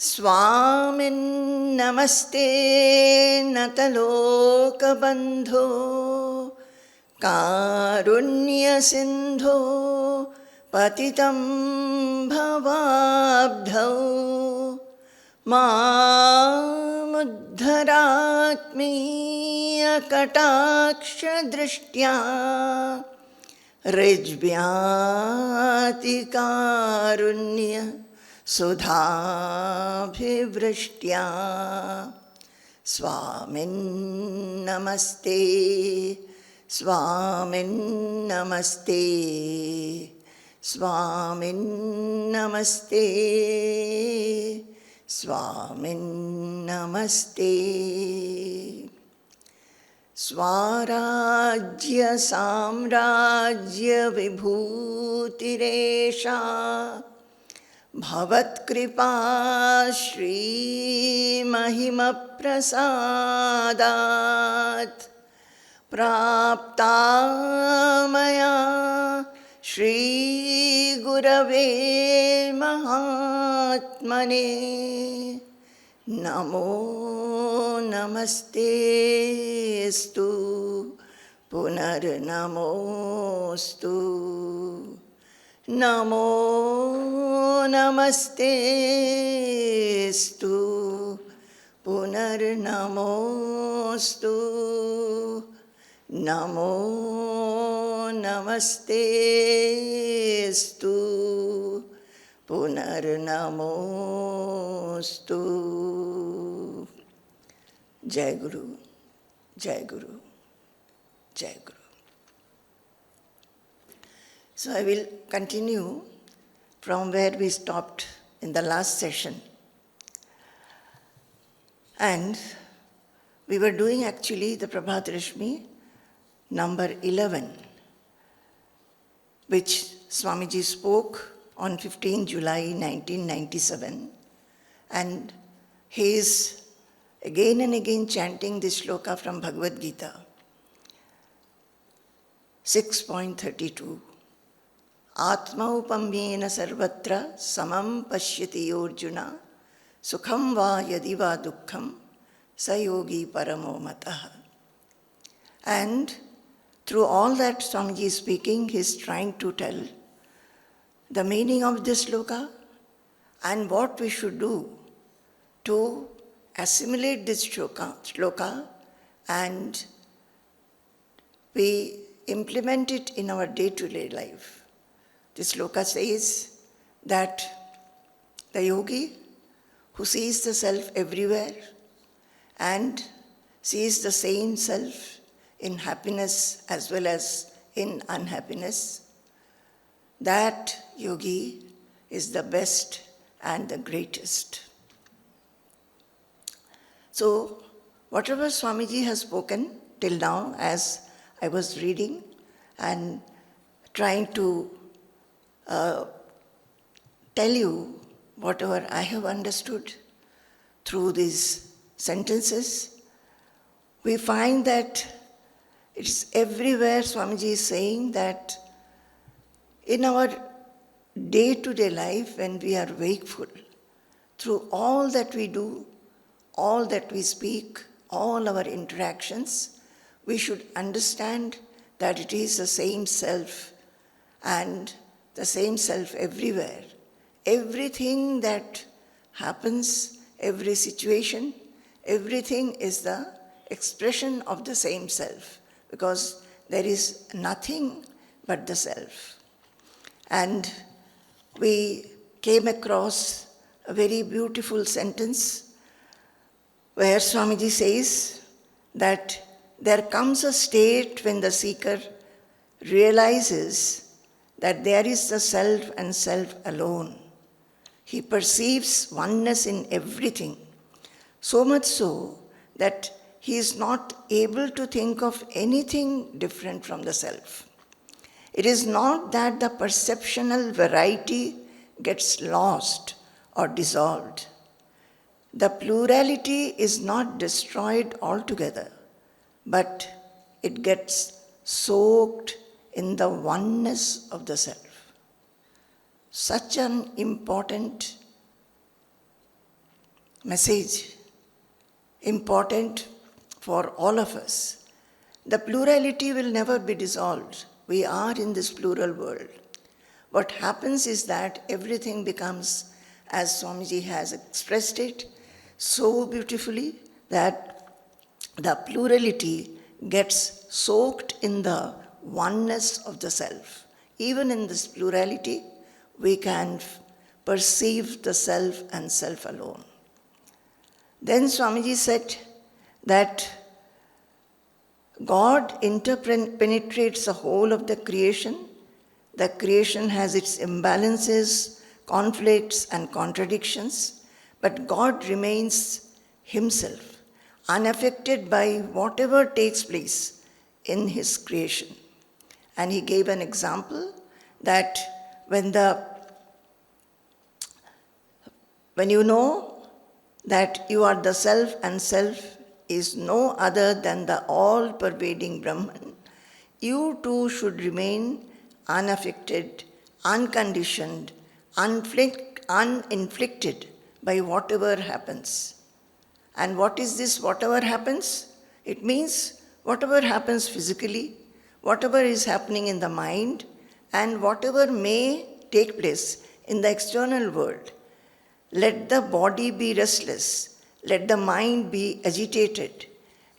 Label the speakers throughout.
Speaker 1: स्वामिन् नमस्ते नतलोकबन्धो कारुण्यसिन्धो पतितं भवाब्धौ मामुद्धरात्मीयकटाक्षदृष्ट्या ऋज्व्यातिकारुण्य सुधाभिवृष्ट्या स्वामिन्नमस्ते स्वामिन्नमस्ते स्वामिन्नमस्ते स्वामिन्नमस्ते स्वाराज्य साम्राज्य विभूतिरेषा भवत्कृपा श्रीमहिमप्रसादात् प्राप्ता मया श्रीगुरवे महात्मने नमो नमस्तेस्तु पुनर्नमोस्तु नमो नमस्तेस्तु पुनर्नमोस्तु नमो नमस्तेस्तु पुनर्नमोस्तु। जय गुरु, जय गुरु, जय गुरु. So I will continue from where we stopped in the last session. And we were doing actually the Prabhatarashmi number 11, which Swamiji spoke on 15 July 1997. And he is again and again chanting this shloka from Bhagavad Gita, 6.32. आत्मौपम्येन सर्वत्र समं पश्यति योऽर्जुन सुखं वा यदि वा दुःखं स योगी परमो मतः. And through all that Swamiji is speaking, he is trying to tell the meaning of this shloka and what we should do to assimilate this shloka and we implement it in our day-to-day life. This shloka says that the yogi who sees the self everywhere and sees the same self in happiness as well as in unhappiness, that yogi is the best and the greatest. So, whatever Swamiji has spoken till now, as I was reading and trying to tell you whatever I have understood through these sentences, we find that it's everywhere Swamiji is saying that in our day-to-day life, when we are wakeful, through all that we do, all that we speak, all our interactions, we should understand that it is the same self and the same self everywhere. Everything that happens, every situation, everything is the expression of the same self, because there is nothing but the self. And we came across a very beautiful sentence where Swamiji says that there comes a state when the seeker realizes that there is the self and self alone. He perceives oneness in everything, so much so that he is not able to think of anything different from the self. It is not that the perceptual variety gets lost or dissolved. The plurality is not destroyed altogether, but it gets soaked in the oneness of the self. Such an important message important for all of us. The plurality will never be dissolved. We are in this plural world. What happens is that everything becomes, as Swamiji has expressed it so beautifully, that the plurality gets soaked in the oneness of the self. Even in this plurality, we can perceive the self and self alone. Then Swamiji said that God interpenetrates the whole of the creation. The creation has its imbalances, conflicts, and contradictions, but God remains Himself, unaffected by whatever takes place in His creation. And He gave an example that when you know that you are the self and self is no other than the all-pervading Brahman, you too should remain unaffected, unconditioned, uninflicted by whatever happens. And what is this whatever happens? It means whatever happens physically, whatever is happening in the mind, and whatever may take place in the external world. Let the body be restless. Let the mind be agitated.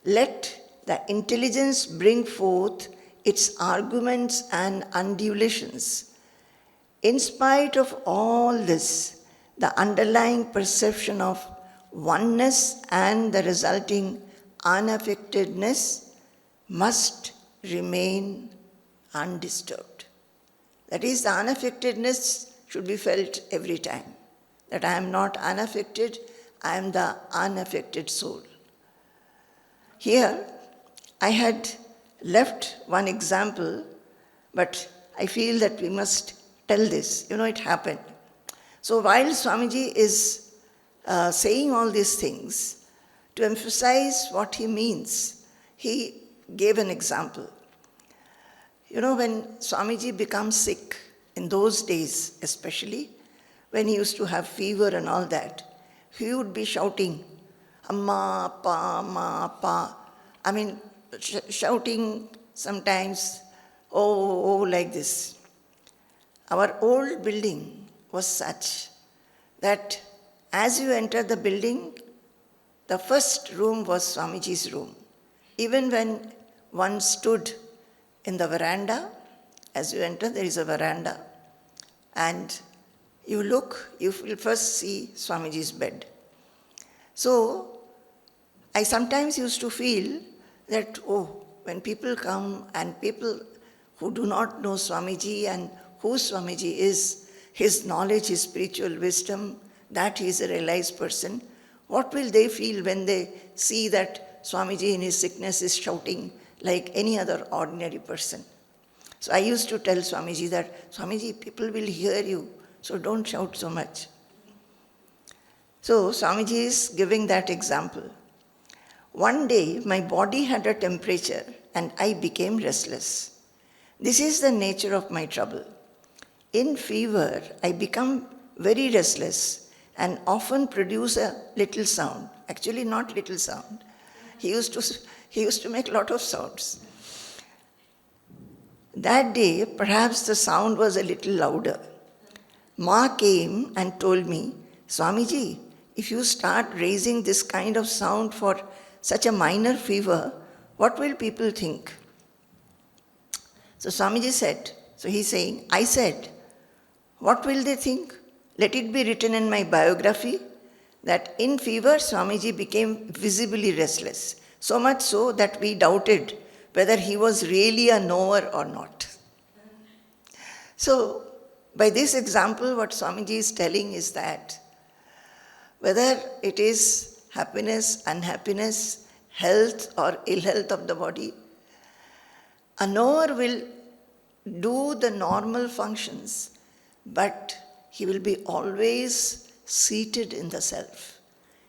Speaker 1: Let the intelligence bring forth its arguments and undulations. In spite of all this, the underlying perception of oneness and the resulting unaffectedness must remain undisturbed. That is, the unaffectedness should be felt every time. That I am not unaffected, I am the unaffected soul. Here, I had left one example, but I feel that we must tell this. It happened. So while Swamiji is saying all these things, to emphasize what he means, he gave an example. When Swamiji becomes sick, in those days especially, when he used to have fever and all that, he would be shouting, Amma, Pa, Ma, Pa. Shouting sometimes, oh, like this. Our old building was such that as you enter the building, the first room was Swamiji's room. Even when one stood in the veranda, as you enter, there is a veranda, and you look, you will first see Swamiji's bed. So, I sometimes used to feel that, when people come and people who do not know Swamiji and who Swamiji is, his knowledge, his spiritual wisdom, that he is a realized person, what will they feel when they see that Swamiji in his sickness is shouting like any other ordinary person? So I used to tell Swamiji that, Swamiji, people will hear you, so don't shout so much. So Swamiji is giving that example. One day, my body had a temperature and I became restless. This is the nature of my trouble. In fever, I become very restless and often produce a little sound. Actually, not little sound. He used to make a lot of sounds. That day, perhaps the sound was a little louder. Ma came and told me, Swamiji, if you start raising this kind of sound for such a minor fever, what will people think? So Swamiji said, I said, what will they think? Let it be written in my biography that in fever Swamiji became visibly restless, so much so that we doubted whether he was really a knower or not. So, by this example, what Swamiji is telling is that whether it is happiness, unhappiness, health or ill health of the body, a knower will do the normal functions, but he will be always seated in the self.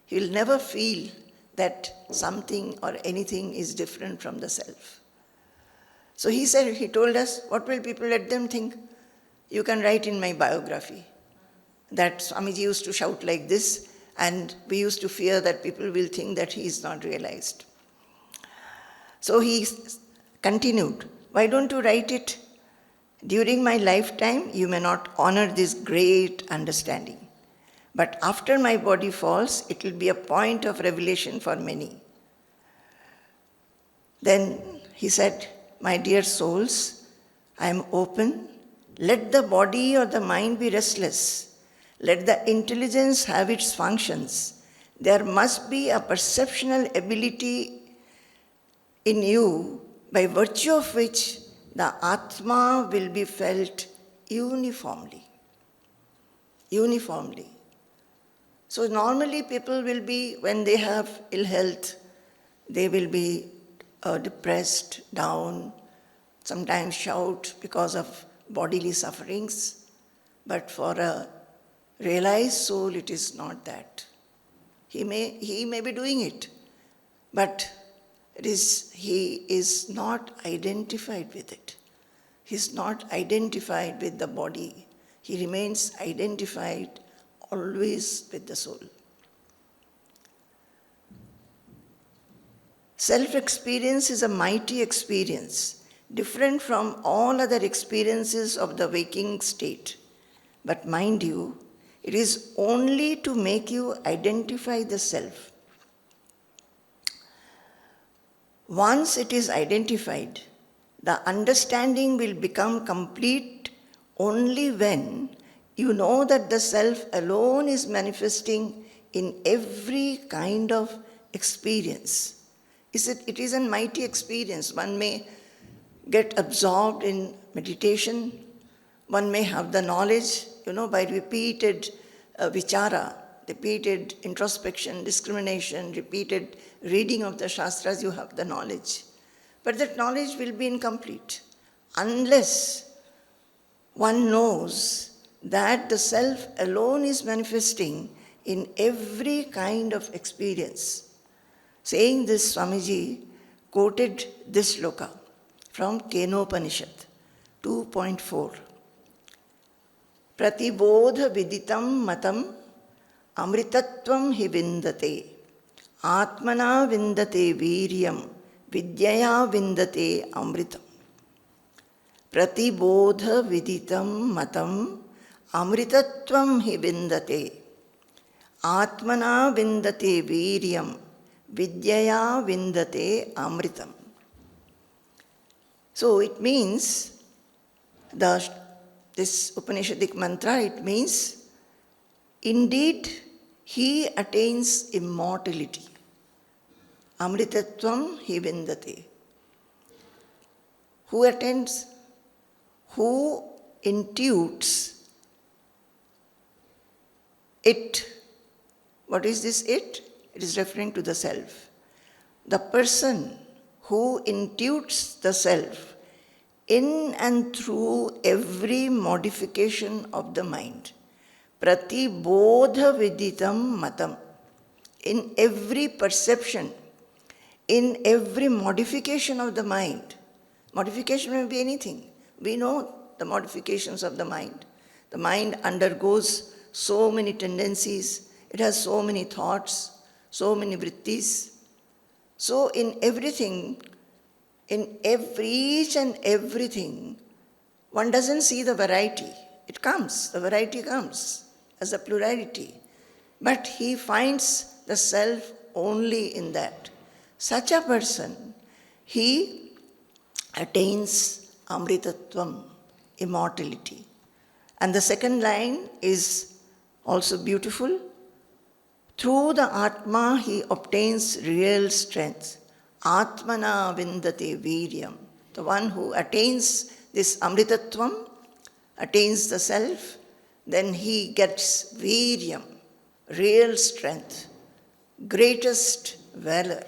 Speaker 1: He will never feel that something or anything is different from the self. So he told us, what will people let them think? You can write in my biography that Swamiji used to shout like this and we used to fear that people will think that he is not realized. So he continued, why don't you write it? During my lifetime, you may not honor this great understanding. But after my body falls, it will be a point of revelation for many. Then he said, my dear souls, I am open. Let the body or the mind be restless. Let the intelligence have its functions. There must be a perceptional ability in you by virtue of which the Atma will be felt uniformly. Uniformly. So normally people will be, when they have ill health, they will be depressed, down, sometimes shout because of bodily sufferings. But for a realized soul, it is not that. He may be doing it, but he is not identified with it. He is not identified with the body. He remains identified always with the soul. Self-experience is a mighty experience, different from all other experiences of the waking state. But mind you, it is only to make you identify the self. Once it is identified, the understanding will become complete only when you know that the self alone is manifesting in every kind of experience. It is a mighty experience. One may get absorbed in meditation. One may have the knowledge, by repeated vichara, repeated introspection, discrimination, repeated reading of the Shastras, you have the knowledge. But that knowledge will be incomplete unless one knows that the self alone is manifesting in every kind of experience. Saying this, Swamiji quoted this shloka from Kenopanishad 2.4. Pratibodha viditam matam amritatvam hi vindate atmana vindate viryam vidyaya vindate amritam. Pratibodha viditam matam amritatvam hi vindate atmana vindate viryam vidyaya vindate amritam. So it means, this Upanishadic mantra, it means, indeed, he attains immortality. Amritatvam hi vindate. Who attains? Who intuits it. What is this it? It is referring to the self. The person who intuits the self in and through every modification of the mind. Pratibodha viditam matam. In every perception, in every modification of the mind. Modification may be anything. We know the modifications of the mind. The mind undergoes so many tendencies. It has so many thoughts, so many vrittis. So in everything, in each and everything, one doesn't see the variety. It comes, the variety comes as a plurality. But he finds the self only in that. Such a person, he attains amritatvam, immortality. And the second line is also beautiful. Through the Atma, he obtains real strength. Atmana vindate viryam. The one who attains this amritatvam, attains the self, then he gets viryam, real strength, greatest valor.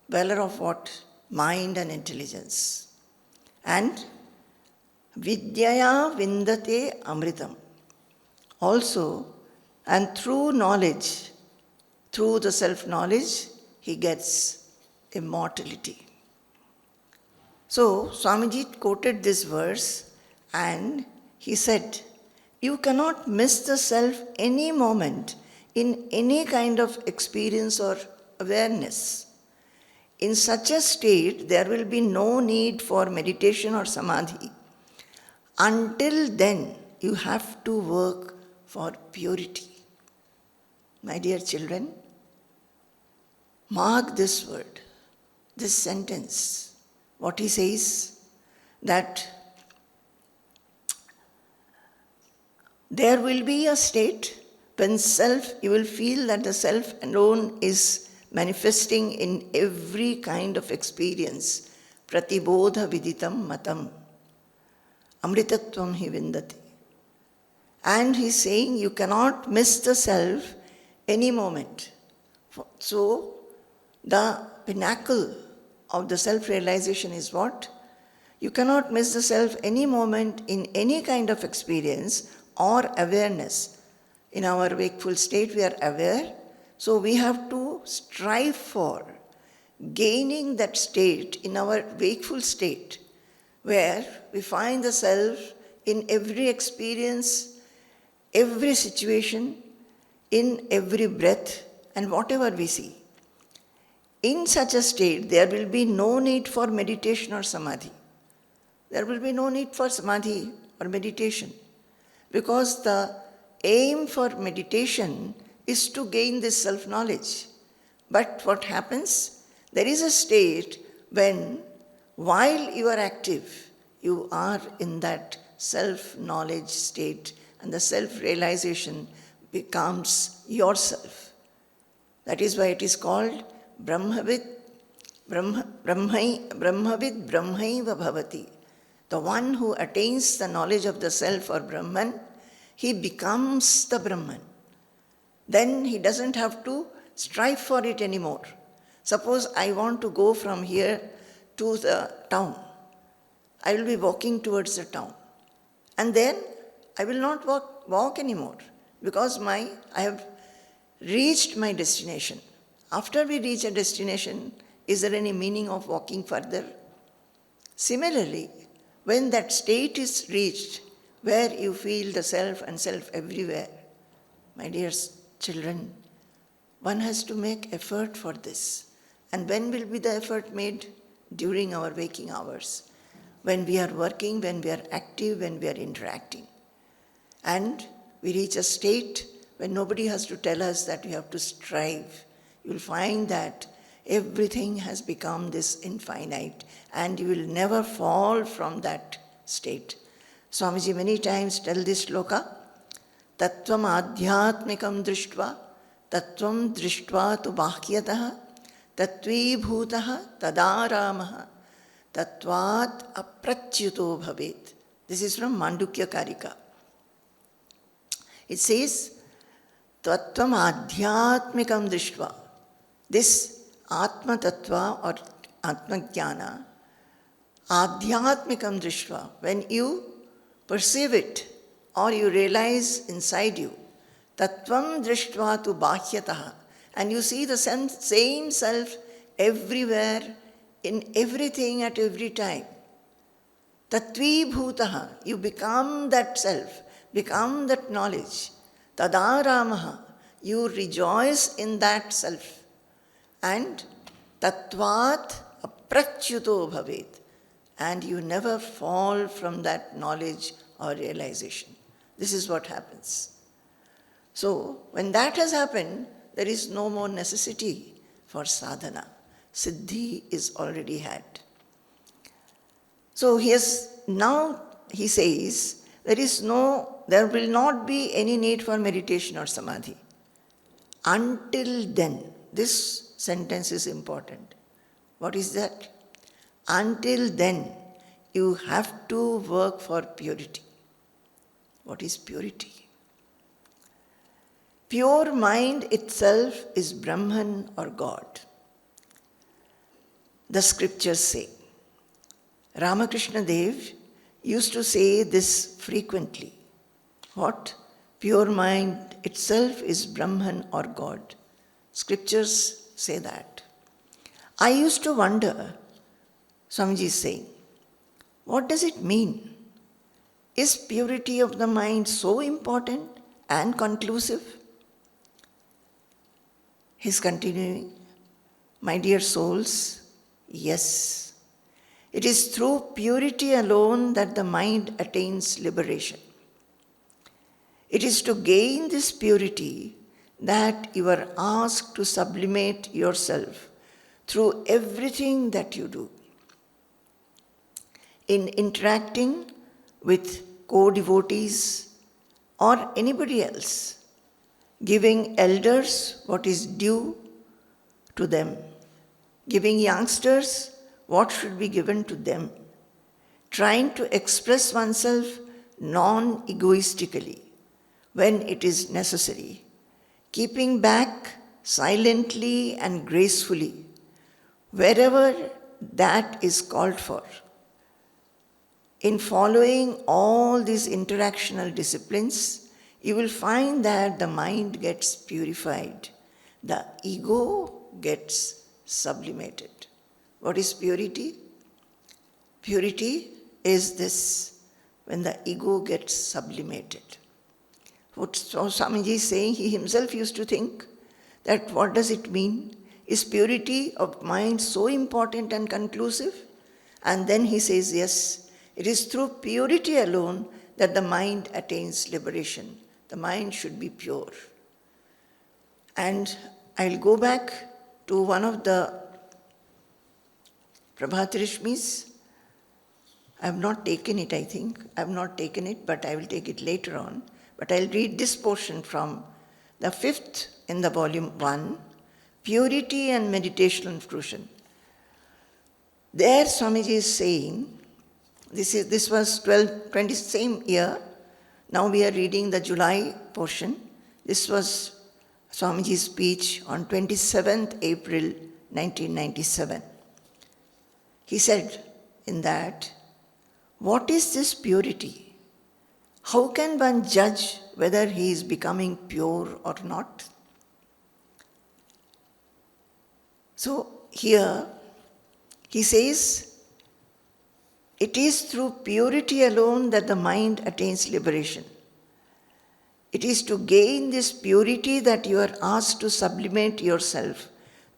Speaker 1: Valor of what? Mind and intelligence. And vidyaya vindate amritam. Also, and through knowledge, through the self-knowledge, he gets immortality. So, Swamiji quoted this verse and he said, you cannot miss the self any moment in any kind of experience or awareness. In such a state, there will be no need for meditation or samadhi. Until then, you have to work for purity. My dear children, mark this word, this sentence. What he says, that there will be a state when you will feel that the self alone is manifesting in every kind of experience. Pratibodha viditam matam. Amritatvam hi vindati. And he's saying you cannot miss the self any moment. So, the pinnacle of the self-realization is what? You cannot miss the self any moment in any kind of experience or awareness. In our wakeful state, we are aware. So we have to strive for gaining that state in our wakeful state, where we find the self in every experience, every situation, in every breath, and whatever we see. In such a state, there will be no need for meditation or samadhi. There will be no need for samadhi or meditation, because the aim for meditation is to gain this self-knowledge. But what happens? There is a state when, while you are active, you are in that self-knowledge state, and the self-realization becomes yourself. That is why it is called Brahmavid Brahmaiva Bhavati. The one who attains the knowledge of the self or Brahman, he becomes the Brahman. Then he doesn't have to strive for it anymore. Suppose I want to go from here to the town. I will be walking towards the town. And then I will not walk anymore, because I have reached my destination. After we reach a destination, is there any meaning of walking further? Similarly, when that state is reached, where you feel the self and self everywhere, my dear children, one has to make effort for this. And when will be the effort made? During our waking hours. When we are working, when we are active, when we are interacting. And we reach a state when nobody has to tell us that we have to strive. You will find that everything has become this infinite, and you will never fall from that state. Swamiji many times tell this shloka, Tattvam adhyatmikam drishtva, Tattvam drishtva tu bahyataha, Tattvi bhutaha tadaramaha, Tattvat aprachyuto bhavet. This is from Mandukya Karika. It says, Tattvam adhyatmikam drishtva. This Atma Tattva or Atma Jnana, adhyatmikam drishtva, when you perceive it or you realize inside you, Tattvam drishtva tu bahyataha, and you see the same self everywhere, in everything at every time. Tattvi bhutaha, you become that self, become that knowledge. Tadaramaha, you rejoice in that self. And tattvat aprachyuto bhavet, and you never fall from that knowledge or realization. This is what happens. So, when that has happened, there is no more necessity for sadhana. Siddhi is already had. So now he says, there will not be any need for meditation or samadhi. Until then, this sentence is important. What is that? Until then, you have to work for purity. What is purity? Pure mind itself is Brahman or God. The scriptures say. Ramakrishna Dev used to say this frequently. What? Pure mind itself is Brahman or God. Scriptures say that. I used to wonder, Swamiji is saying, what does it mean? Is purity of the mind so important and conclusive? He's continuing, my dear souls, yes, it is through purity alone that the mind attains liberation. It is to gain this purity that you are asked to sublimate yourself through everything that you do. In interacting with co-devotees or anybody else, giving elders what is due to them, giving youngsters what should be given to them, trying to express oneself non-egoistically when it is necessary, keeping back silently and gracefully wherever that is called for. In following all these interactional disciplines, you will find that the mind gets purified, the ego gets sublimated. What is purity? Purity is this, when the ego gets sublimated. What Swamiji is saying, he himself used to think that what does it mean? Is purity of mind so important and conclusive? And then he says, yes, it is through purity alone that the mind attains liberation. The mind should be pure. And I'll go back to one of the Prabhatarishmis. I have not taken it, I think. I have not taken it, but I will take it later on. But I'll read this portion from the 5th in the volume 1, Purity and Meditational Fruition. There Swamiji is saying, this was 20 same year. Now we are reading the July portion. This was Swamiji's speech on 27th April 1997. He said in that, what is this purity? How can one judge whether he is becoming pure or not? So here he says, it is through purity alone that the mind attains liberation. It is to gain this purity that you are asked to sublimate yourself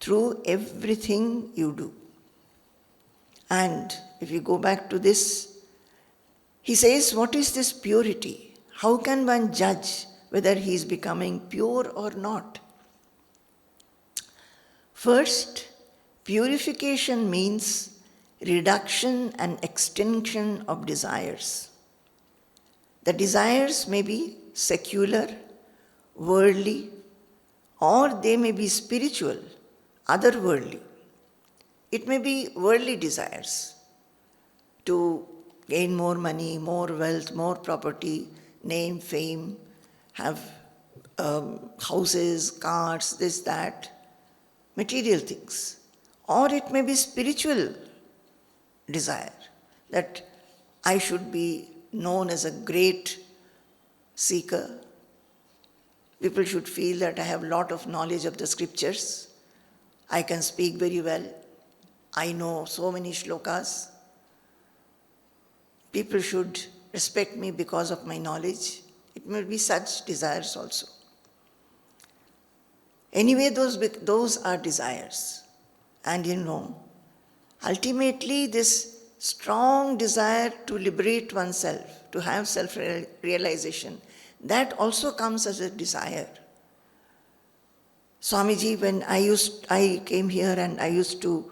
Speaker 1: through everything you do. And if you go back to this, he says, what is this purity? How can one judge whether he is becoming pure or not? First, purification means reduction and extinction of desires. The desires may be secular, worldly, or they may be spiritual, otherworldly. It may be worldly desires to gain more money, more wealth, more property, name, fame, have houses, cars, this, that, material things. Or it may be spiritual desire, that I should be known as a great seeker. People should feel that I have a lot of knowledge of the scriptures. I can speak very well. I know so many shlokas. People should respect me because of my knowledge. It may be such desires also. Anyway, those are desires. And ultimately this strong desire to liberate oneself, to have self-realization, that also comes as a desire. Swamiji, when I came here and I used to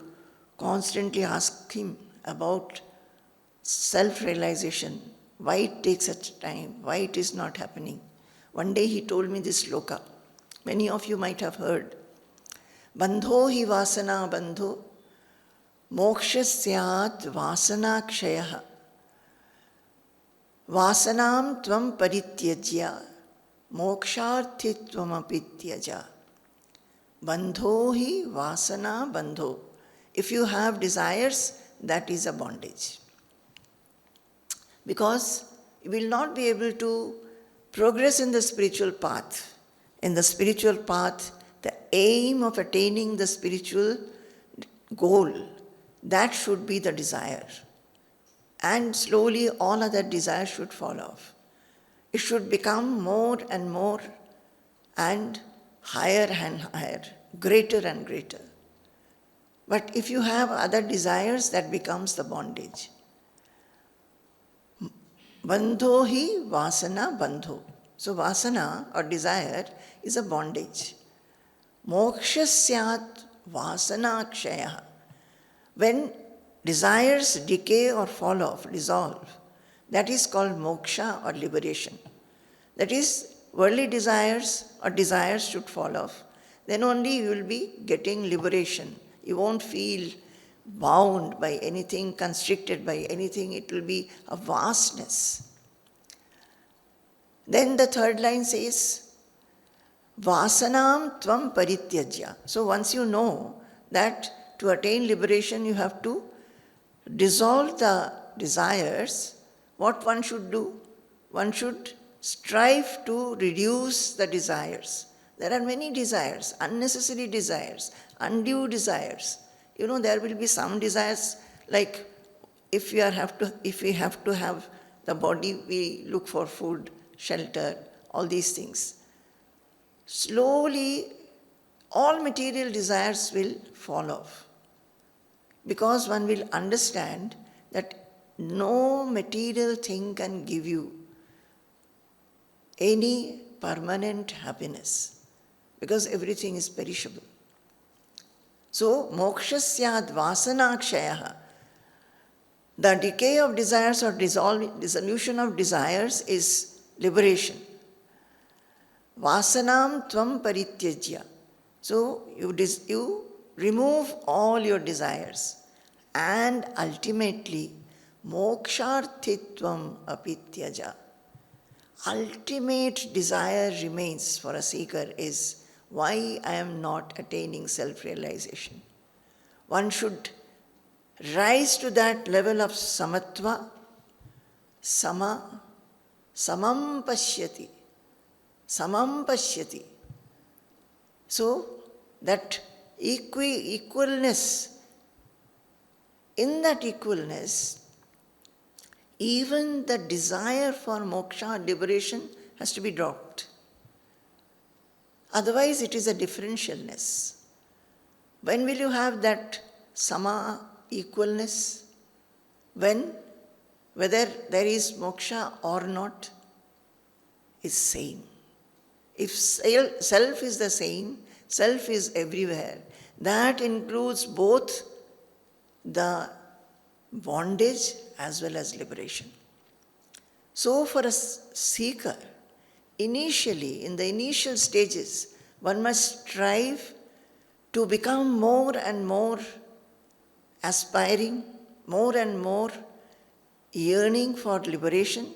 Speaker 1: constantly ask him about self-realization, why it takes such time, why it is not happening. One day he told me this shloka. Many of you might have heard. Bandho hi vasana bandho, moksha syat vasana kshayaha, vasanam tvam parityajya, moksharthitvam apityaja. Bandho hi vasana bandho. If you have desires, that is a bondage. Because you will not be able to progress in the spiritual path. In the spiritual path, the aim of attaining the spiritual goal, that should be the desire. And slowly all other desires should fall off. It should become more and more and higher, greater and greater. But if you have other desires, that becomes the bondage. Bandho hi vasana bandho. So vasana or desire is a bondage. Moksha syat vasana kshaya. When desires decay or fall off, dissolve, that is called moksha or liberation. That is, worldly desires or desires should fall off. Then only you will be getting liberation. You won't feel bound by anything, constricted by anything. It will be a vastness. Then the third line says, Vasanam tvam parityajya. So once you know that to attain liberation you have to dissolve the desires, what one should do? One should strive to reduce the desires. There are many desires, unnecessary desires, undue desires. There will be some desires like if we have to have the body, we look for food, shelter, all these things. Slowly, all material desires will fall off because one will understand that no material thing can give you any permanent happiness because everything is perishable. So, moksha syad vasanakshayaha. The decay of desires or dissolution of desires is liberation. Vasanam tvam parityajya. So, you remove all your desires and ultimately moksharthitvam apityaja. Ultimate desire remains for a seeker is why I am not attaining self-realization. One should rise to that level of samatva, samam pashyati. So that equalness, in that equalness, even the desire for moksha, liberation, has to be dropped. Otherwise, it is a differentialness. When will you have that sama, equalness? When, whether there is moksha or not, is same. If self is the same, self is everywhere, that includes both the bondage as well as liberation. So for a seeker, initially, in the initial stages, one must strive to become more and more aspiring, more and more yearning for liberation.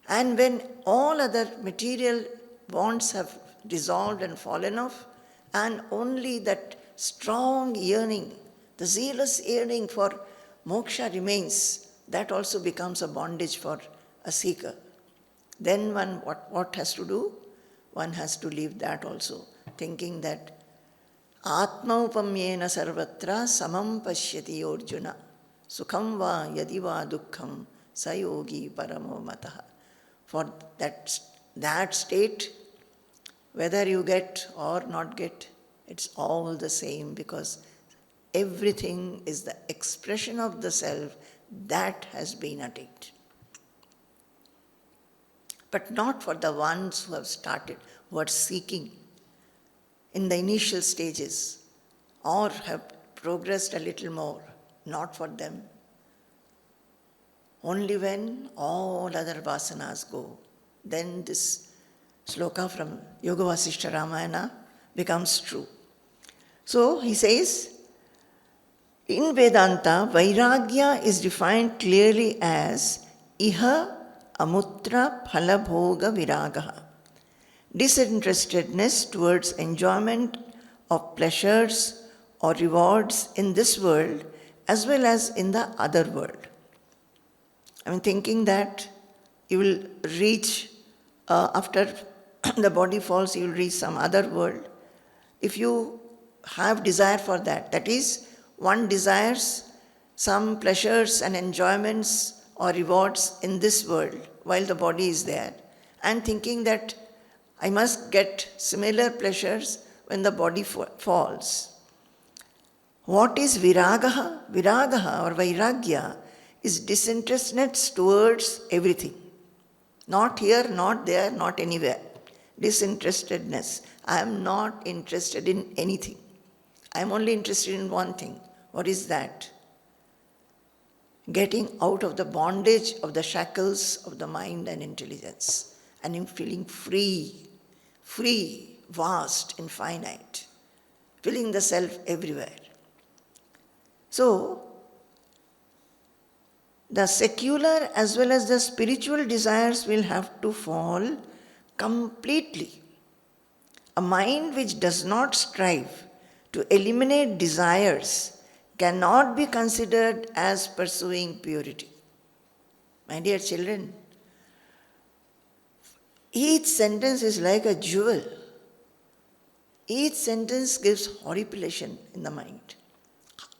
Speaker 1: And when all other material bonds have dissolved and fallen off, and only that strong yearning, the zealous yearning for moksha remains, that also becomes a bondage for a seeker. Then one, what has to do? One has to leave that also, thinking that Atma upamyena sarvatra samam pashyati Arjuna sukham va yadi va dukkham sayogi paramo mataha. For that state, whether you get or not get, it's all the same because everything is the expression of the self that has been attained. But not for the ones who have started, who are seeking in the initial stages or have progressed a little more. Not for them. Only when all other vasanas go, then this sloka from Yoga Vasishtha Ramayana becomes true. So he says, in Vedanta, Vairagya is defined clearly as Iha Amutra Phala Bhoga Viragaha. Disinterestedness towards enjoyment of pleasures or rewards in this world as well as in the other world. Thinking that you will reach, after the body falls, you will reach some other world. If you have desire for that, that is, one desires some pleasures and enjoyments or rewards in this world while the body is there, and thinking that I must get similar pleasures when the body falls. What is viragaha? Viragaha or vairagya is disinterestedness towards everything. Not here, not there, not anywhere. Disinterestedness. I am not interested in anything. I am only interested in one thing. What is that? Getting out of the bondage of the shackles of the mind and intelligence, and in feeling free, vast, infinite, feeling the self everywhere. So, the secular as well as the spiritual desires will have to fall completely. A mind which does not strive to eliminate desires cannot be considered as pursuing purity. My dear children, each sentence is like a jewel. Each sentence gives horripilation in the mind.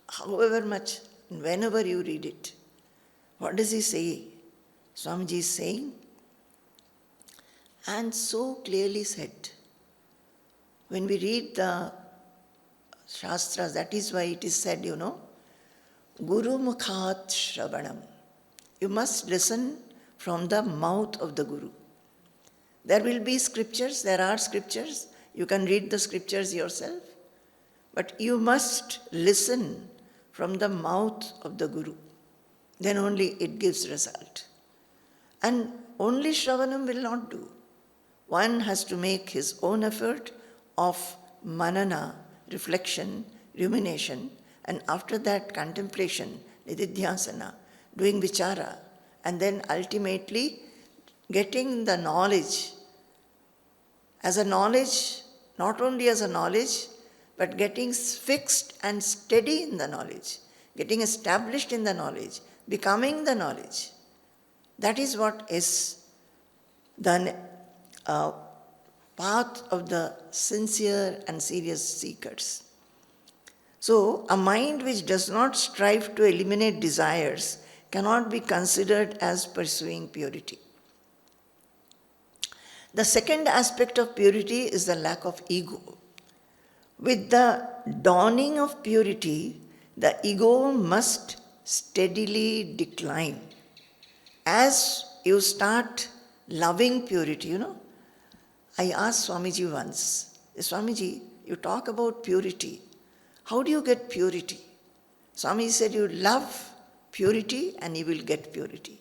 Speaker 1: However much, whenever you read it, what does he say? Swamiji is saying, and so clearly said. When we read the Shastras, that is why it is said, Guru Mukhat Shravanam. You must listen from the mouth of the Guru. There will be scriptures, there are scriptures. You can read the scriptures yourself. But you must listen from the mouth of the Guru. Then only it gives result. And only Shravanam will not do. One has to make his own effort of manana, reflection, rumination, and after that contemplation, nididhyasana, doing vichara, and then ultimately getting the knowledge as a knowledge, not only as a knowledge, but getting fixed and steady in the knowledge, getting established in the knowledge, becoming the knowledge. That is what is the path of the sincere and serious seekers. So, a mind which does not strive to eliminate desires cannot be considered as pursuing purity. The second aspect of purity is the lack of ego. With the dawning of purity, the ego must steadily decline. As you start loving purity, I asked Swamiji once, Swamiji, you talk about purity. How do you get purity? Swamiji said, you love purity and you will get purity.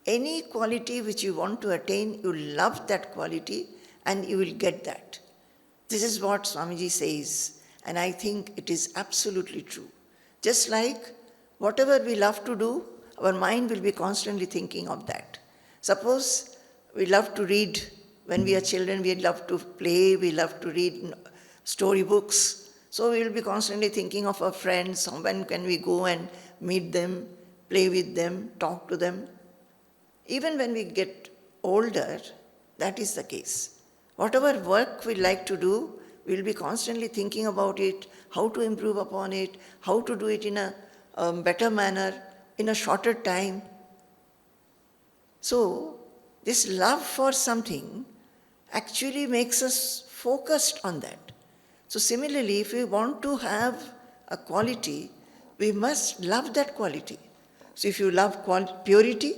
Speaker 1: Any quality which you want to attain, you love that quality and you will get that. This is what Swamiji says, and I think it is absolutely true. Just like whatever we love to do, our mind will be constantly thinking of that. Suppose we love to read. When we are children, we love to play, we love to read storybooks. So we will be constantly thinking of our friends, when can we go and meet them, play with them, talk to them. Even when we get older, that is the case. Whatever work we like to do, we will be constantly thinking about it, how to improve upon it, how to do it in a better manner, in a shorter time. So, this love for something actually makes us focused on that. So similarly, if we want to have a quality, we must love that quality. So if you love purity,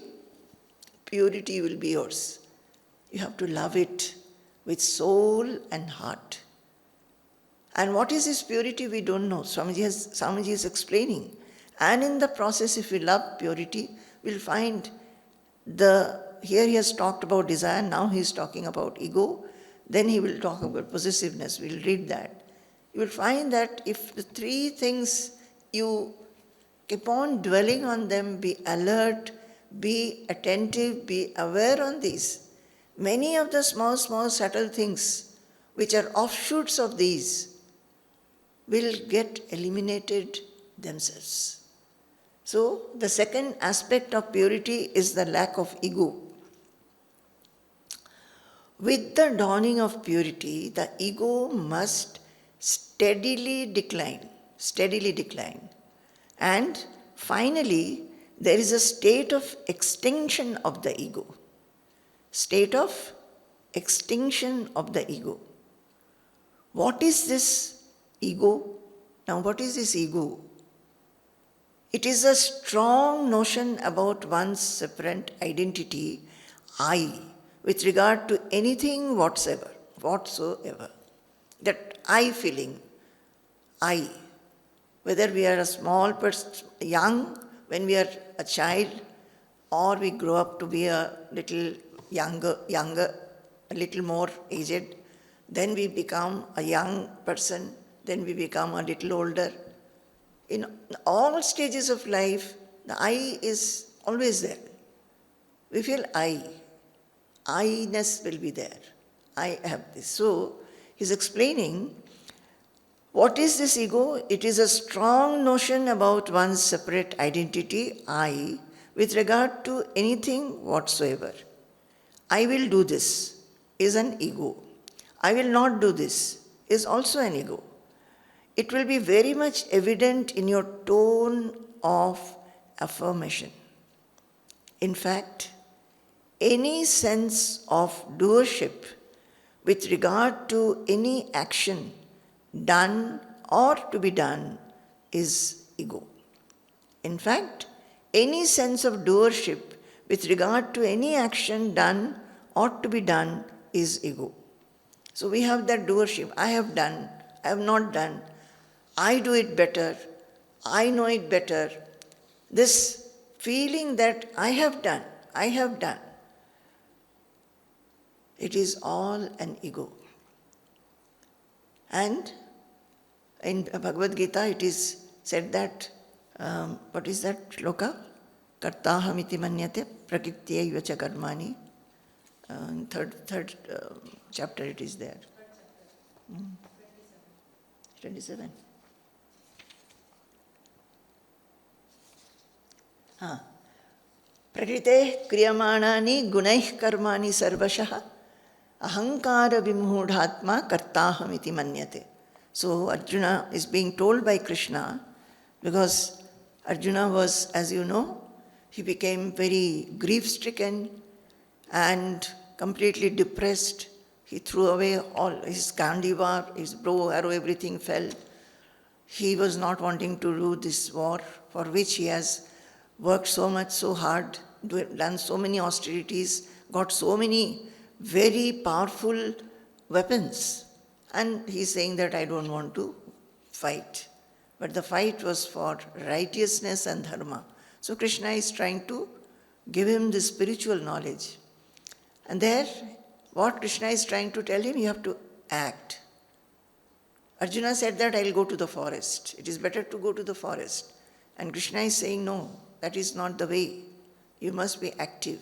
Speaker 1: purity will be yours. You have to love it with soul and heart. And what is this purity, we don't know. Swamiji is explaining. And in the process, if we love purity, we'll find here he has talked about desire, now he is talking about ego, then he will talk about possessiveness, we'll read that. You will find that if the three things you keep on dwelling on them, be alert, be attentive, be aware on these, many of the small subtle things which are offshoots of these will get eliminated themselves. So, the second aspect of purity is the lack of ego. With the dawning of purity, the ego must steadily decline. And finally, there is a state of extinction of the ego. What is this ego? Now, what is this ego? It is a strong notion about one's separate identity, I, with regard to anything whatsoever. That I feeling, I, whether we are a small person, young, when we are a child, or we grow up to be a little younger, a little more aged, then we become a young person, then we become a little older. In all stages of life, the I is always there. We feel I-ness will be there. I have this. So, he's explaining, what is this ego? It is a strong notion about one's separate identity, I, with regard to anything whatsoever. I will do this is an ego. I will not do this is also an ego. It will be very much evident in your tone of affirmation. In fact, any sense of doership with regard to any action done or to be done is ego. In fact, any sense of doership with regard to any action done or to be done is ego. So we have that doership. I have done, I have not done, I do it better, I know it better. This feeling that I have done, it is all an ego. And in Bhagavad Gita it is said that, what is that shloka? Kartahamiti manyate prakityaiva cha karmani. Third chapter it is there. 27. Prakrite kriyamanani gunaih karmani sarvashah ahankara vimudhatma kartahamiti manyate. So Arjuna is being told by Krishna, because Arjuna was, as you know, he became very grief-stricken and completely depressed. He threw away all his Gandiva, his bow, arrow, everything fell. He was not wanting to do this war for which he has worked so much, so hard, done so many austerities, got so many very powerful weapons. And he's saying that I don't want to fight. But the fight was for righteousness and dharma. So Krishna is trying to give him this spiritual knowledge. And there, what Krishna is trying to tell him, you have to act. Arjuna said that I'll go to the forest. It is better to go to the forest. And Krishna is saying, no, that is not the way. You must be active.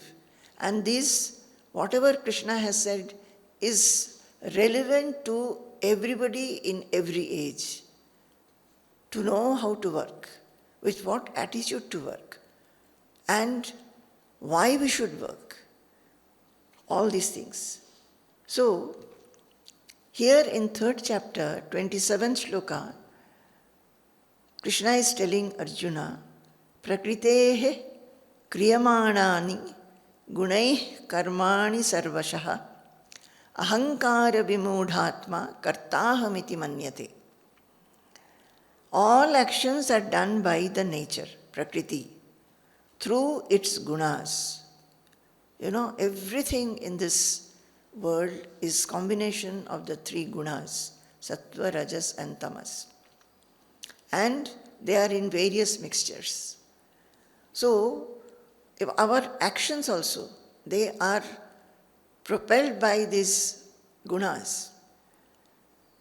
Speaker 1: And this, whatever Krishna has said, is relevant to everybody in every age. To know how to work, with what attitude to work, and why we should work. All these things. So, here in 3rd chapter, 27th shloka, Krishna is telling Arjuna, Prakritehe kriyamanani gunaih karmani sarvashah ahankara vimudhatma kartahamiti manyate. All actions are done by the nature, Prakriti, through its gunas. You know, everything in this world is combination of the 3 gunas, Sattva, Rajas and Tamas. And they are in various mixtures. So, if our actions also, they are propelled by these gunas.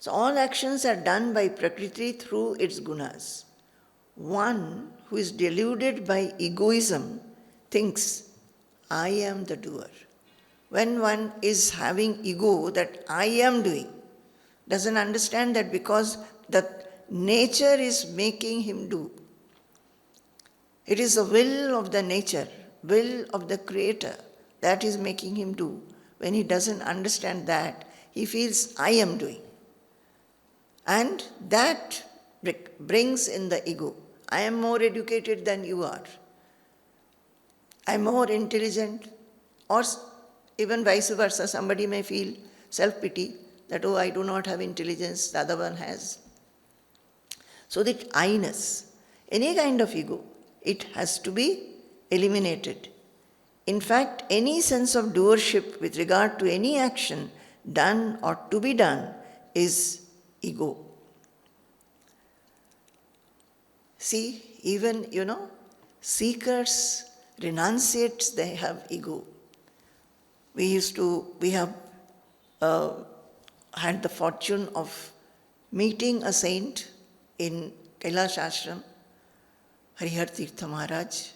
Speaker 1: So all actions are done by Prakriti through its gunas. One who is deluded by egoism thinks, I am the doer. When one is having ego that I am doing, doesn't understand that because the nature is making him do. It is the will of the nature, will of the Creator that is making him do. When he doesn't understand that, he feels I am doing. And that brings in the ego. I am more educated than you are. I am more intelligent. Or even vice versa, somebody may feel self-pity that, oh, I do not have intelligence, the other one has. So that I-ness, any kind of ego, it has to be eliminated. In fact, any sense of doership with regard to any action done or to be done is ego. See, even, seekers, renunciates, they have ego. We have had the fortune of meeting a saint in Kailash Ashram, Harihar Tirtha Maharaj.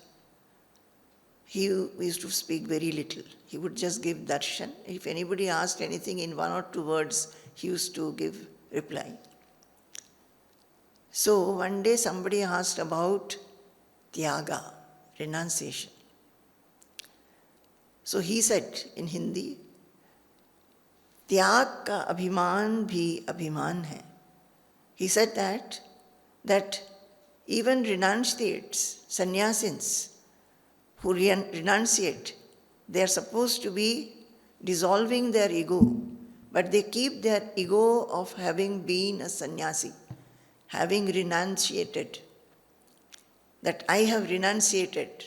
Speaker 1: He used to speak very little. He would just give darshan. If anybody asked anything in 1 or 2 words, he used to give reply. So one day somebody asked about tyaga, renunciation. So he said in Hindi, त्याग का अभिमान भी अभिमान है. He said that even renunciates, sannyasins who renunciate, they are supposed to be dissolving their ego, but they keep their ego of having been a sannyasi, having renunciated, that I have renunciated,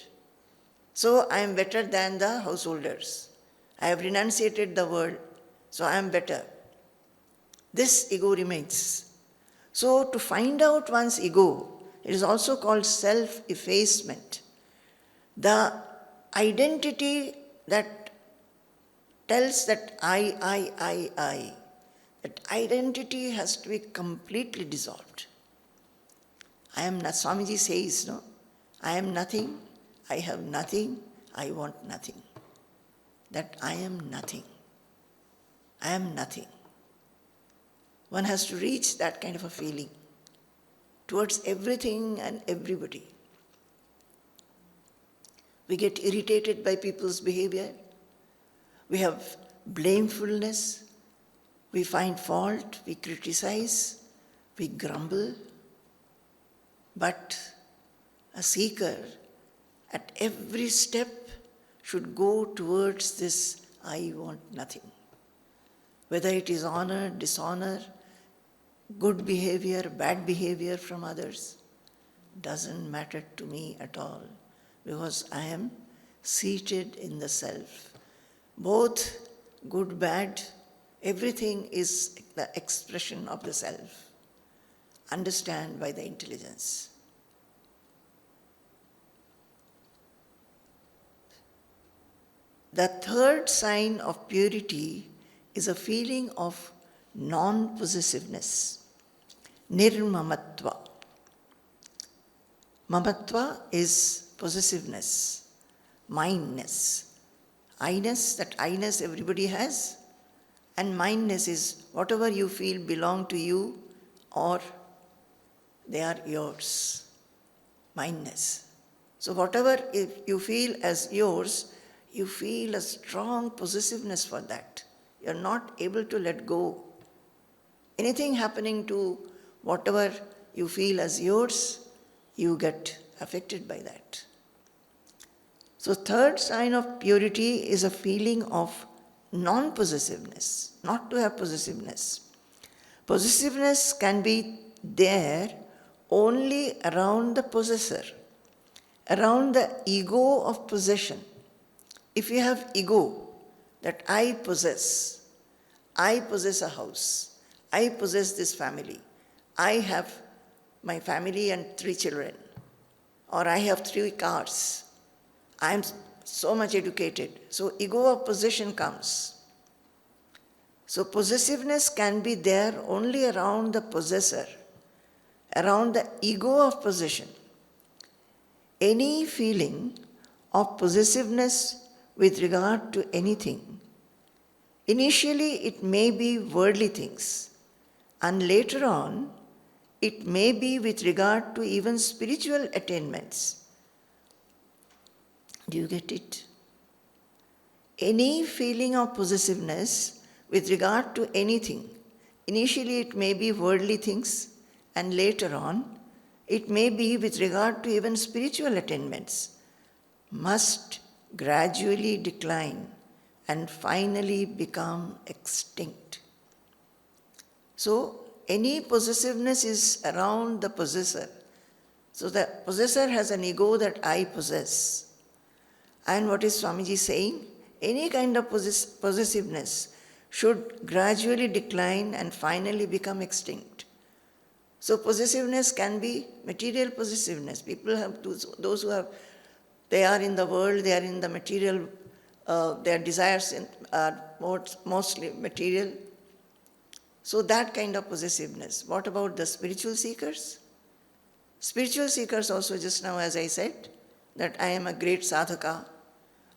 Speaker 1: so I am better than the householders. I have renunciated the world, so I am better. This ego remains. So to find out one's ego, it is also called self-effacement. The identity that tells that I, that identity has to be completely dissolved. I am not, Swamiji says, no, I am nothing, I have nothing, I want nothing. That I am nothing. I am nothing. One has to reach that kind of a feeling towards everything and everybody. We get irritated by people's behavior. We have blamefulness. We find fault. We criticize. We grumble. But a seeker at every step should go towards this I want nothing. Whether it is honor, dishonor, good behavior, bad behavior from others, doesn't matter to me at all, because I am seated in the self. Both good, bad, everything is the expression of the self. Understand by the intelligence. The third sign of purity is a feeling of non-possessiveness, nirmamatva. Mamatva is possessiveness, mineness. I-ness, that I-ness everybody has, and mineness is whatever you feel belong to you or they are yours. Mineness. So whatever if you feel as yours, you feel a strong possessiveness for that. You're not able to let go. Anything happening to whatever you feel as yours, you get affected by that. So third sign of purity is a feeling of non-possessiveness, not to have possessiveness. Possessiveness can be there only around the possessor, around the ego of possession. If you have ego, that I possess a house, I possess this family, I have my family and 3 children, or I have 3 cars, I am so much educated. So ego of possession comes. So possessiveness can be there only around the possessor, around the ego of possession. Any feeling of possessiveness with regard to anything, initially it may be worldly things, and later on it may be with regard to even spiritual attainments. Do you get it? Any feeling of possessiveness with regard to anything, initially it may be worldly things, and later on it may be with regard to even spiritual attainments, must gradually decline and finally become extinct. So any possessiveness is around the possessor. So the possessor has an ego that I possess. And what is Swamiji saying? Any kind of possessiveness should gradually decline and finally become extinct. So possessiveness can be material possessiveness. People have those who have, they are in the world, they are in the material, their desires are mostly material. So that kind of possessiveness. What about the spiritual seekers? Spiritual seekers also, just now as I said, that I am a great sadhaka,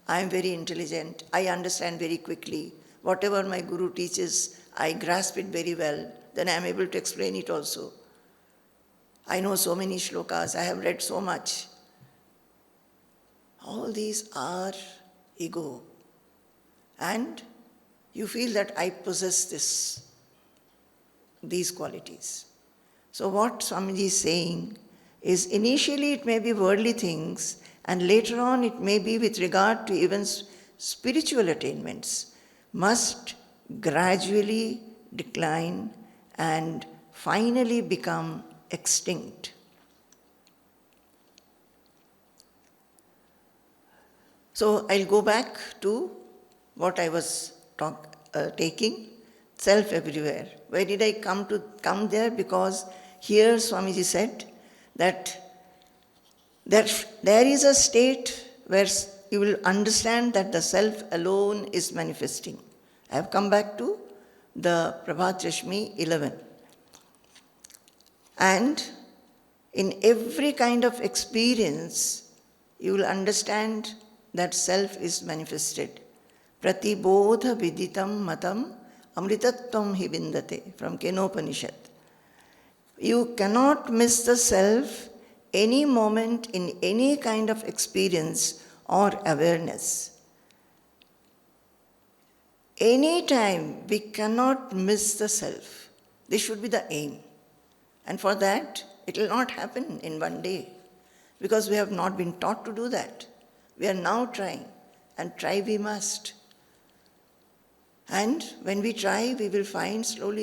Speaker 1: I am very intelligent, I understand very quickly. Whatever my guru teaches, I grasp it very well, then I am able to explain it also. I know so many shlokas, I have read so much. All these are ego. And you feel that I possess these qualities. So what Swamiji is saying is initially it may be worldly things and later on it may be with regard to even spiritual attainments, must gradually decline and finally become extinct. So I'll go back to what I was taking, self everywhere. Why did I come there? Because here Swamiji said that there is a state where you will understand that the self alone is manifesting. I have come back to the Prabhat Rashmi 11. And in every kind of experience, you will understand that self is manifested. Pratibodha viditam matam amritatvam hi vindate, from Kenopanishad. You cannot miss the self any moment in any kind of experience or awareness. Any time we cannot miss the self. This should be the aim. And for that, it will not happen in one day, because we have not been taught to do that. We are now trying, and try we must. And when we try, we will find slowly,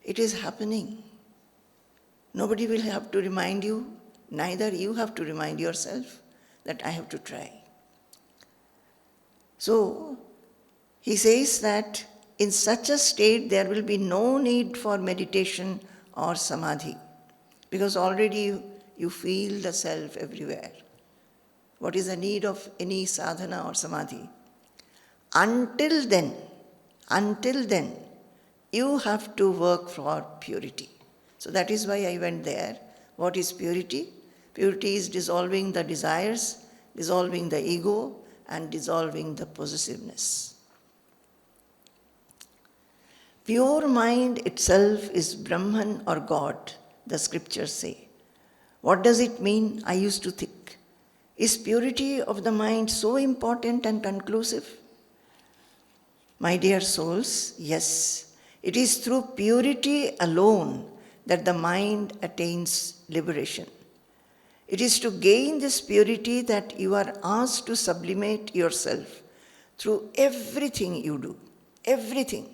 Speaker 1: it is happening. Nobody will have to remind you, neither you have to remind yourself that I have to try. So, he says that in such a state there will be no need for meditation or samadhi, because already you feel the self everywhere. What is the need of any sadhana or samadhi? Until then, you have to work for purity. So that is why I went there. What is purity? Purity is dissolving the desires, dissolving the ego, and dissolving the possessiveness. Pure mind itself is Brahman or God, the scriptures say. What does it mean? I used to think. Is purity of the mind so important and conclusive? My dear souls, yes. It is through purity alone that the mind attains liberation. It is to gain this purity that you are asked to sublimate yourself through everything you do. Everything.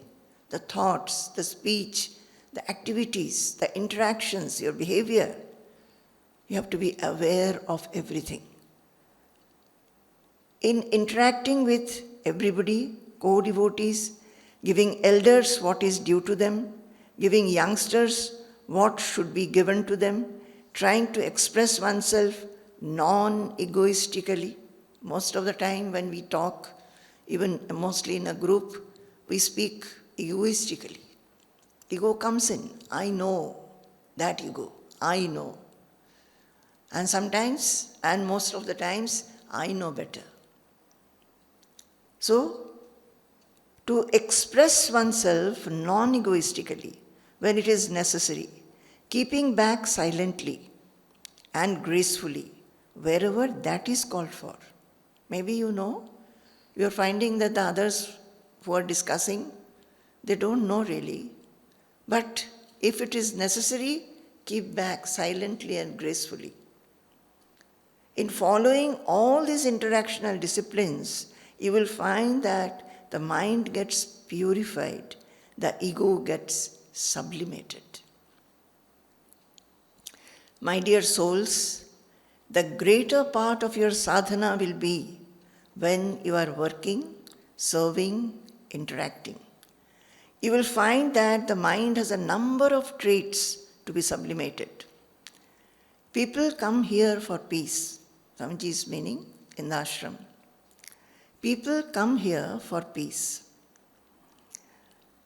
Speaker 1: The thoughts, the speech, the activities, the interactions, your behavior. You have to be aware of everything. In interacting with everybody, co-devotees, giving elders what is due to them, giving youngsters what should be given to them, trying to express oneself non-egoistically. Most of the time when we talk, even mostly in a group, we speak egoistically. Ego comes in. I know that ego. I know. And sometimes, and most of the times, I know better. So, to express oneself non-egoistically when it is necessary, keeping back silently and gracefully wherever that is called for. Maybe you know, you are finding that the others who are discussing, they don't know really. But if it is necessary, keep back silently and gracefully. In following all these interactional disciplines, you will find that the mind gets purified the ego gets sublimated. My dear souls, the greater part of your sadhana will be when you are working, serving, interacting. You will find that the mind has a number of traits to be sublimated. People come here for peace. Swamiji's meaning in the ashram. People come here for peace.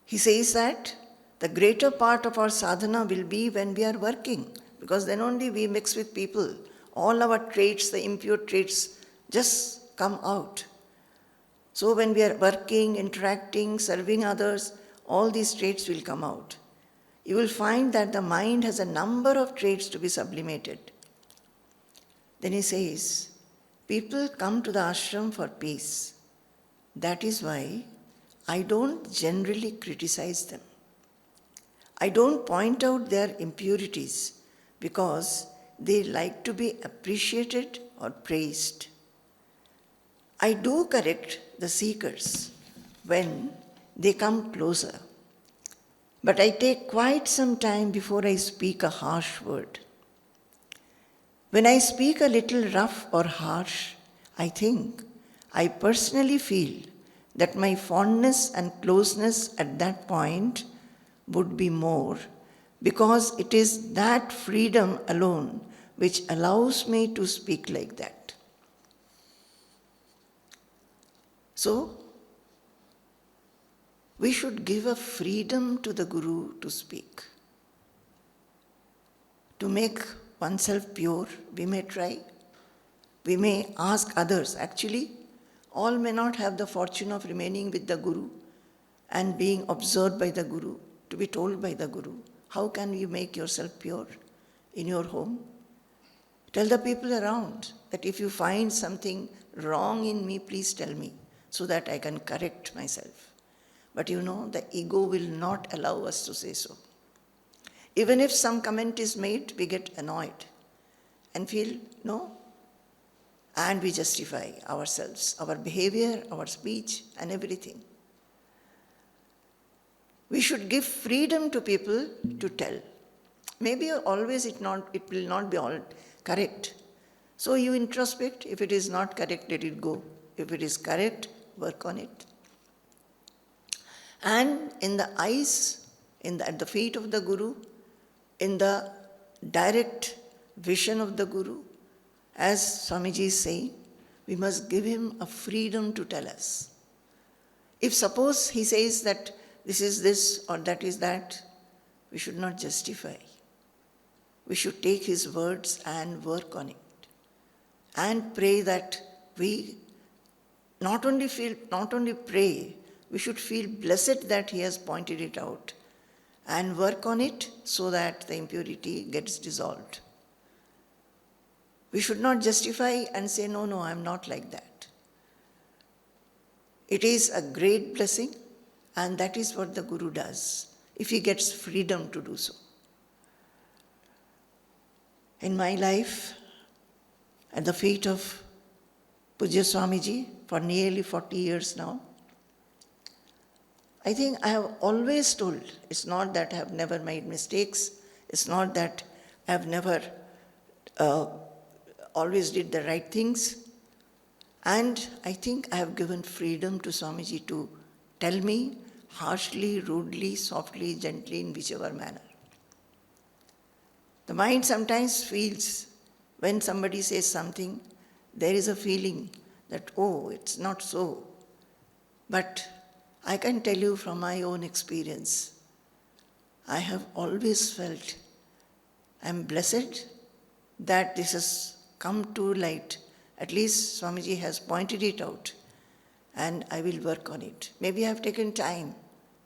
Speaker 1: He says that the greater part of our sadhana will be when we are working, because then only we mix with people. All our traits, the impure traits, just come out. So when we are working, interacting, serving others, all these traits will come out. You will find that the mind has a number of traits to be sublimated. Then he says, people come to the ashram for peace. That is why I don't generally criticize them. I don't point out their impurities because they like to be appreciated or praised. I do correct the seekers when they come closer, but I take quite some time before I speak a harsh word. When I speak a little rough or harsh, I personally feel that my fondness and closeness at that point would be more, because it is that freedom alone which allows me to speak like that. So, we should give a freedom to the Guru to speak. To make oneself pure, we may try. We may ask others. Actually, all may not have the fortune of remaining with the Guru and being observed by the Guru, to be told by the Guru. How can you make yourself pure in your home? Tell the people around that if you find something wrong in me, please tell me so that I can correct myself. But the ego will not allow us to say so. Even if some comment is made, we get annoyed and feel, no, and we justify ourselves, our behavior, our speech, and everything. We should give freedom to people to tell. Maybe always it will not be all correct. So you introspect. If it is not correct, let it go. If it is correct, work on it. And in the eyes, at the feet of the Guru, in the direct vision of the Guru, as Swamiji is saying, we must give him a freedom to tell us. If suppose he says that this is this or that is that, we should not justify. We should take his words and work on it. And pray that we not only pray, we should feel blessed that he has pointed it out and work on it so that the impurity gets dissolved. We should not justify and say, no, I am not like that. It is a great blessing, and that is what the Guru does, if he gets freedom to do so. In my life, at the feet of Pujya Swamiji for nearly 40 years now, I think I have always told, it's not that I have never made mistakes, it's not that I have never always did the right things. And I think I have given freedom to Swamiji to tell me harshly, rudely, softly, gently, in whichever manner. The mind sometimes feels, when somebody says something, there is a feeling that, oh, it's not so. But I can tell you from my own experience, I have always felt I am blessed that this has come to light. At least Swamiji has pointed it out, and I will work on it. Maybe I have taken time,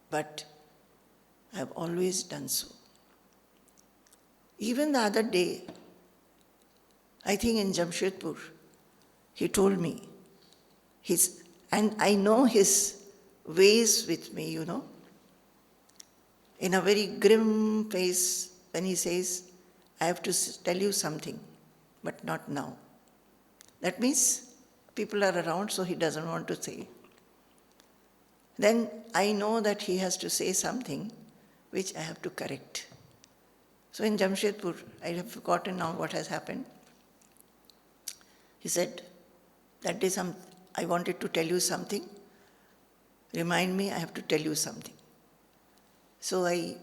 Speaker 1: but I have always done so. Even the other day, I think in Jamshedpur, he told me, and I know his ways with me, in a very grim face, when he says, I have to tell you something, but not now. That means people are around, so he doesn't want to say. then I know that he has to say something which I have to correct. So in Jamshedpur, I have forgotten now what has happened. He said, that day I wanted to tell you something. Remind me, I have to tell you something. So I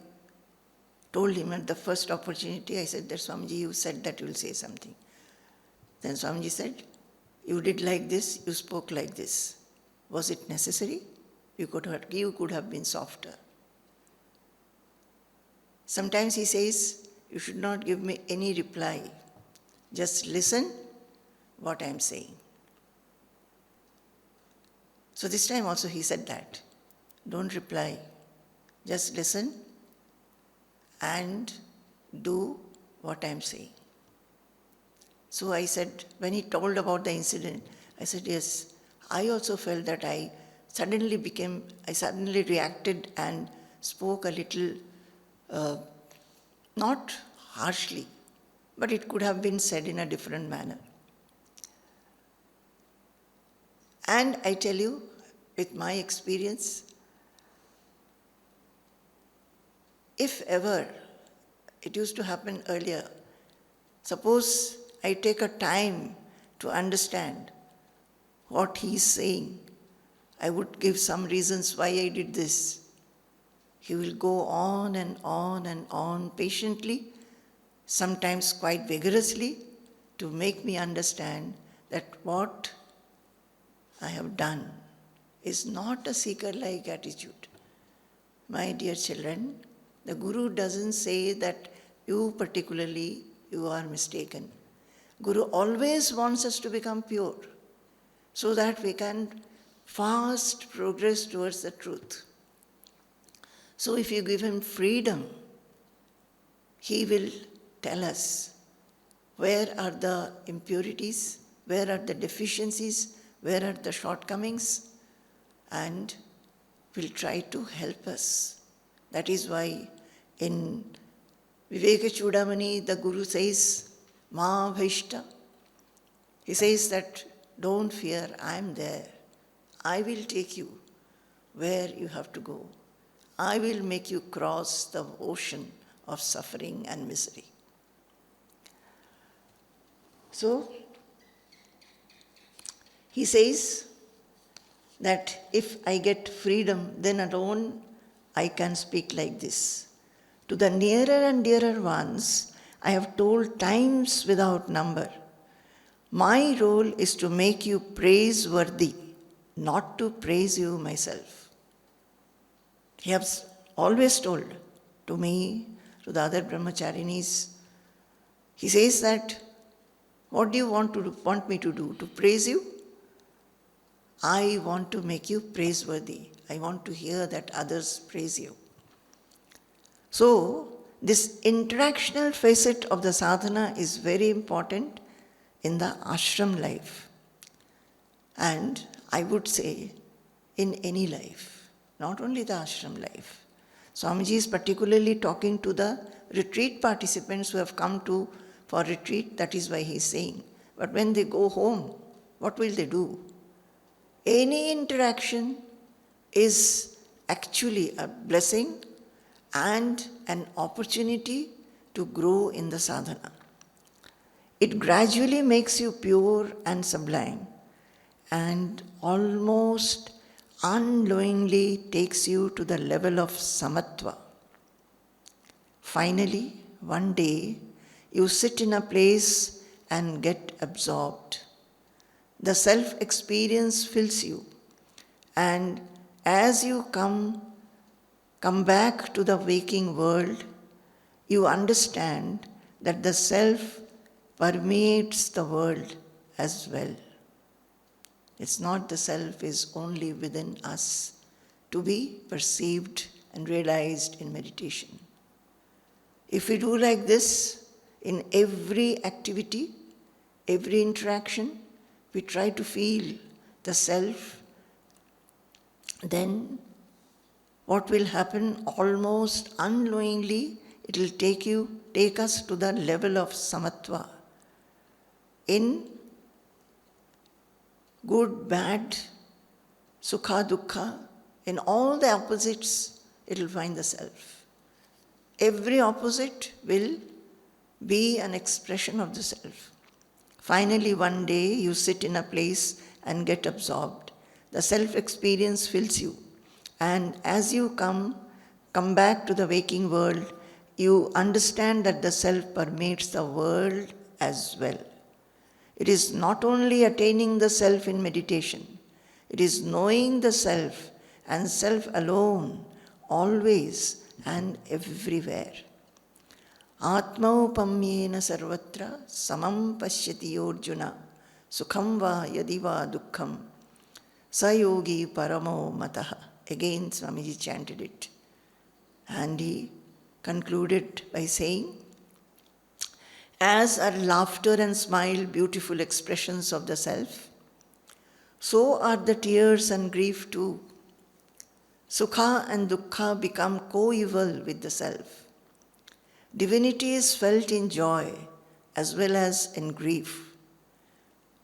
Speaker 1: told him at the first opportunity, I said that Swamiji, you said that you will say something. Then Swamiji said, you did like this, you spoke like this. Was it necessary? You could have been softer. Sometimes he says, you should not give me any reply. Just listen what I am saying. So this time also he said that. Don't reply. Just listen and do what I am saying. So I said, when he told about the incident, I said, yes, I also felt that I suddenly reacted and spoke a little, not harshly, but it could have been said in a different manner. And I tell you, with my experience, if ever, it used to happen earlier, suppose I take a time to understand what he is saying, I would give some reasons why I did this. He will go on and on and on patiently, sometimes quite vigorously, to make me understand that what I have done is not a seeker-like attitude. My dear children, the Guru doesn't say that you particularly, you are mistaken. Guru always wants us to become pure so that we can fast progress towards the truth. So if you give him freedom, he will tell us where are the impurities, where are the deficiencies, where are the shortcomings, and will try to help us. That is why in Viveka Chudamani, the Guru says, Ma Bhaishta. He says that, don't fear, I am there. I will take you where you have to go. I will make you cross the ocean of suffering and misery. So, he says that if I get freedom, then alone I can speak like this. To the nearer and dearer ones, I have told times without number. My role is to make you praiseworthy, not to praise you myself. He has always told to me, to the other brahmacharinis, he says that, what do you want me to do? To praise you? I want to make you praiseworthy. I want to hear that others praise you. So, this interactional facet of the sadhana is very important in the ashram life. And I would say in any life, not only the ashram life. Swamiji is particularly talking to the retreat participants who have come for retreat, that is why he is saying. But when they go home, what will they do? Any interaction is actually a blessing and an opportunity to grow in the sadhana. It gradually makes you pure and sublime and almost unknowingly takes you to the level of samatva. Finally, one day, you sit in a place and get absorbed. The self-experience fills you, and as you come back to the waking world, you understand that the self permeates the world as well. It's not the self is only within us to be perceived and realized in meditation. If we do like this in every activity, every interaction, we try to feel the self, then what will happen almost unknowingly, it will take us to the level of samatva. In good, bad, sukha, dukkha, In all the opposites, it will find the self. Every opposite will be an expression of the self. Finally, one day you sit in a place and get absorbed. The self-experience fills you. And as you come back to the waking world, you understand that the self permeates the world as well. It is not only attaining the self in meditation, it is knowing the self and self alone, always and everywhere. Atmaupamyena sarvatra samam pashyati Arjuna sukham va yadi va dukkham sayogi paramo mataha. Again Swamiji chanted it. And he concluded by saying, as are laughter and smile beautiful expressions of the self, so are the tears and grief too. Sukha and dukkha become coeval with the self. Divinity is felt in joy as well as in grief.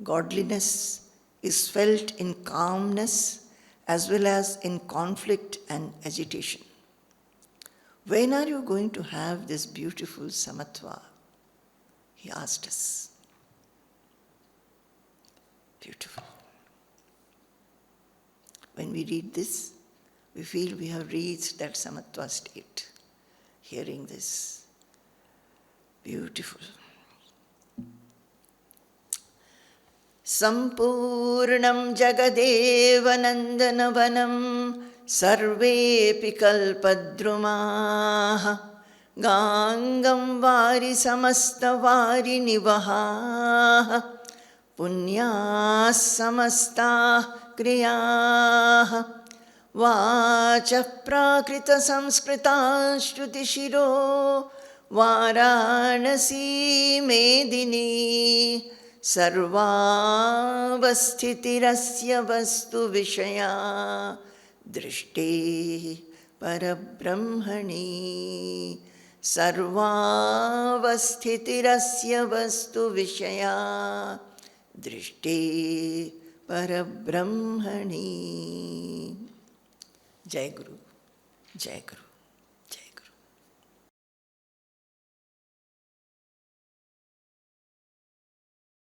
Speaker 1: Godliness is felt in calmness as well as in conflict and agitation. When are you going to have this beautiful samatva? He asked us. Beautiful. When we read this, we feel we have reached that samatva state. Hearing this. Beautiful. Sampurnam Jagadev Nandanavanam Sarvepi Kalpadrumaha Gangam Vari Samasta Vari Nivaha Punyas Samasta Kriyaha Vacha Prakrita Samskrita Shruti Shiro Varanasi Medini Sarvavasthitirasya vastu vishaya drishte parabrahmani. Sarvavasthitirasya vastu vishaya drishte parabrahmani. Jai Guru, Jai Guru.